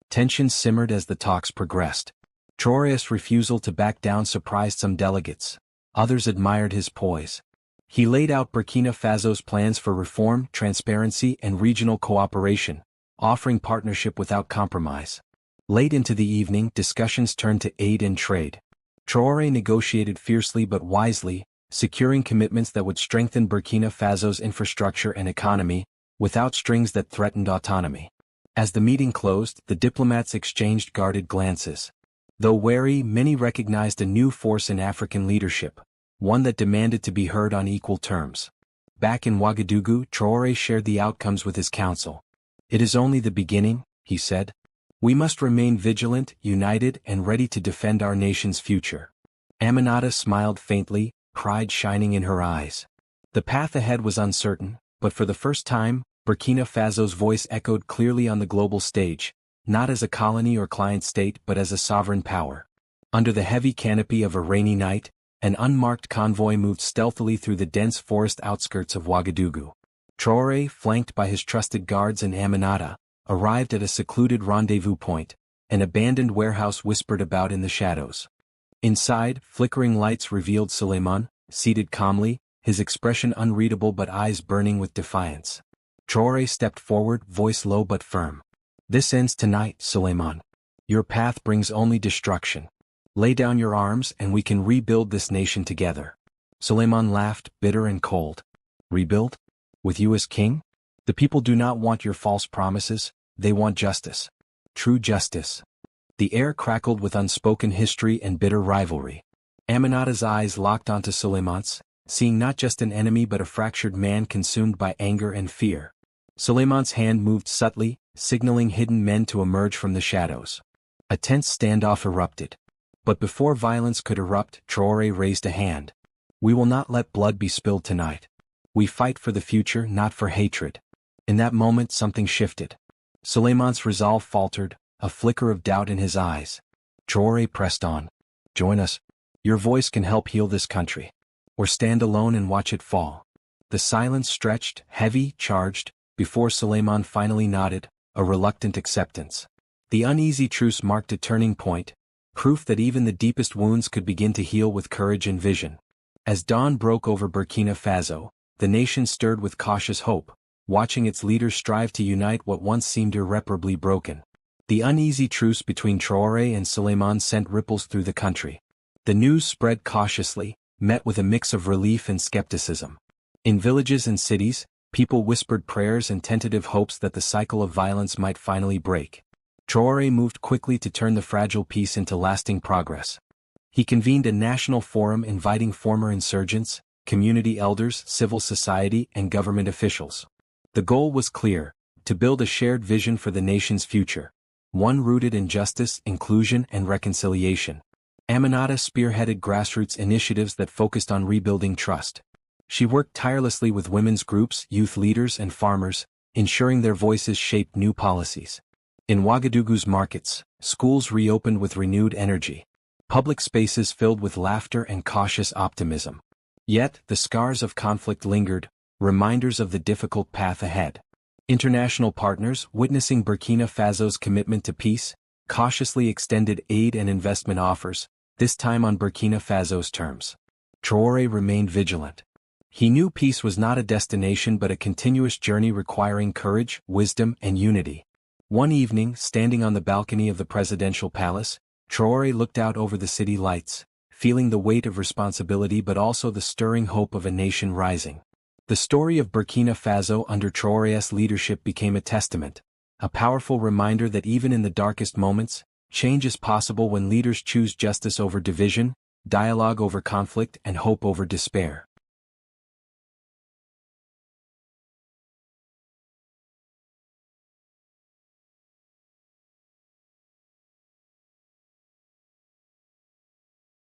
Tensions simmered as the talks progressed. Traoré's refusal to back down surprised some delegates. Others admired his poise. He laid out Burkina Faso's plans for reform, transparency, and regional cooperation, offering partnership without compromise. Late into the evening, discussions turned to aid and trade. Traoré negotiated fiercely but wisely, securing commitments that would strengthen Burkina Faso's infrastructure and economy, without strings that threatened autonomy. As the meeting closed, the diplomats exchanged guarded glances. Though wary, many recognized a new force in African leadership, one that demanded to be heard on equal terms. Back in Ouagadougou, Traoré shared the outcomes with his council. It is only the beginning, he said. We must remain vigilant, united, and ready to defend our nation's future. Aminata smiled faintly, pride shining in her eyes. The path ahead was uncertain, but for the first time, Burkina Faso's voice echoed clearly on the global stage, not as a colony or client state but as a sovereign power. Under the heavy canopy of a rainy night, an unmarked convoy moved stealthily through the dense forest outskirts of Ouagadougou. Traoré, flanked by his trusted guards and Aminata, arrived at a secluded rendezvous point, an abandoned warehouse whispered about in the shadows. Inside, flickering lights revealed Suleiman, seated calmly, his expression unreadable but eyes burning with defiance. Traoré stepped forward, voice low but firm. This ends tonight, Suleiman. Your path brings only destruction. Lay down your arms and we can rebuild this nation together. Suleiman laughed, bitter and cold. Rebuild? With you as king? The people do not want your false promises, they want justice. True justice. The air crackled with unspoken history and bitter rivalry. Aminata's eyes locked onto Suleiman's, seeing not just an enemy but a fractured man consumed by anger and fear. Suleiman's hand moved subtly, signaling hidden men to emerge from the shadows. A tense standoff erupted. But before violence could erupt, Traoré raised a hand. We will not let blood be spilled tonight. We fight for the future, not for hatred. In that moment something shifted. Suleiman's resolve faltered, a flicker of doubt in his eyes. Traoré pressed on. Join us. Your voice can help heal this country. Or stand alone and watch it fall. The silence stretched, heavy, charged, before Suleiman finally nodded, a reluctant acceptance. The uneasy truce marked a turning point, proof that even the deepest wounds could begin to heal with courage and vision. As dawn broke over Burkina Faso, the nation stirred with cautious hope, watching its leaders strive to unite what once seemed irreparably broken. The uneasy truce between Traoré and Suleiman sent ripples through the country. The news spread cautiously, met with a mix of relief and skepticism. In villages and cities, people whispered prayers and tentative hopes that the cycle of violence might finally break. Traoré moved quickly to turn the fragile peace into lasting progress. He convened a national forum inviting former insurgents, community elders, civil society, and government officials. The goal was clear: to build a shared vision for the nation's future, one rooted in justice, inclusion, and reconciliation. Aminata spearheaded grassroots initiatives that focused on rebuilding trust. She worked tirelessly with women's groups, youth leaders, and farmers, ensuring their voices shaped new policies. In Ouagadougou's markets, schools reopened with renewed energy. Public spaces filled with laughter and cautious optimism. Yet, the scars of conflict lingered, reminders of the difficult path ahead. International partners, witnessing Burkina Faso's commitment to peace, cautiously extended aid and investment offers, this time on Burkina Faso's terms. Traoré remained vigilant. He knew peace was not a destination but a continuous journey requiring courage, wisdom, and unity. One evening, standing on the balcony of the presidential palace, Traoré looked out over the city lights, feeling the weight of responsibility but also the stirring hope of a nation rising. The story of Burkina Faso under Traoré's leadership became a testament, a powerful reminder that even in the darkest moments, change is possible when leaders choose justice over division, dialogue over conflict, and hope over despair.